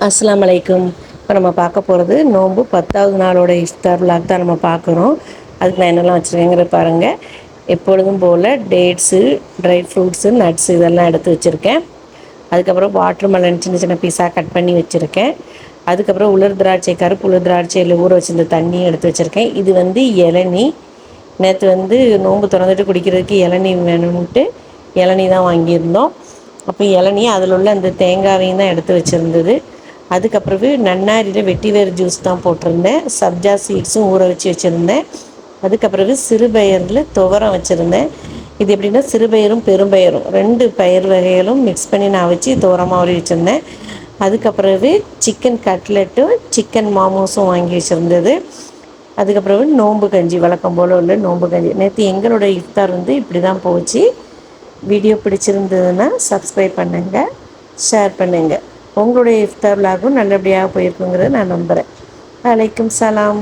அஸ்ஸலாமு அலைக்கும். இப்போ நம்ம பார்க்க போகிறது நோன்பு 10வது நாளோட இஃப்தார் விலாக் தான் நம்ம பார்க்குறோம். அதுக்கு நான் என்னெல்லாம் வச்சுருக்கேங்கிறத பாருங்கள். எப்பொழுதும் போல் டேட்ஸு, ட்ரை ஃப்ரூட்ஸு, நட்ஸ் இதெல்லாம் எடுத்து வச்சுருக்கேன். அதுக்கப்புறம் வாட்டர்மெலன் சின்ன சின்ன பீஸாக கட் பண்ணி வச்சுருக்கேன். அதுக்கப்புறம் உலர் திராட்சை, கருப்பு உலர் திராட்சையில் ஊற வச்சிருந்த தண்ணியும் எடுத்து வச்சுருக்கேன். இது இளநீ. நேற்று நோன்பு திறந்துட்டு குடிக்கிறதுக்கு இளநீ வேணும்ன்ட்டு இளநீ தான் வாங்கியிருந்தோம். அப்போ இளநீ அதில் உள்ள அந்த தேங்காவையும் தான் எடுத்து வச்சுருந்தது. அதுக்கப்புறவு நன்னாரியில் வெட்டி வேறு ஜூஸ் தான் போட்டிருந்தேன். சப்ஜா சீட்ஸும் ஊற வச்சுருந்தேன். அதுக்கப்புறவு சிறுபயரில் துவரம் வச்சுருந்தேன். இது எப்படின்னா சிறுபயரும் பெரும்பயரும் 2 பயிர் வகைகளும் மிக்ஸ் பண்ணி நான் வச்சு துவரமாக வச்சுருந்தேன். அதுக்கப்புறவு சிக்கன் கட்லெட்டும் சிக்கன் மாமோஸும் வாங்கி வச்சுருந்தது. அதுக்கப்புறவு நோன்பு கஞ்சி, வழக்கம் போல் உள்ள நோன்பு கஞ்சி. நேற்று எங்களோட இஃப்தார் இப்படி தான் போச்சு. வீடியோ பிடிச்சிருந்ததுன்னா சப்ஸ்கிரைப் பண்ணுங்கள், ஷேர் பண்ணுங்கள். உங்களுடைய இஃப்தார் விலாகும் நல்லபடியாக போயிருக்குங்கிறத நான் நம்புகிறேன். வலைக்கும் சலாம்.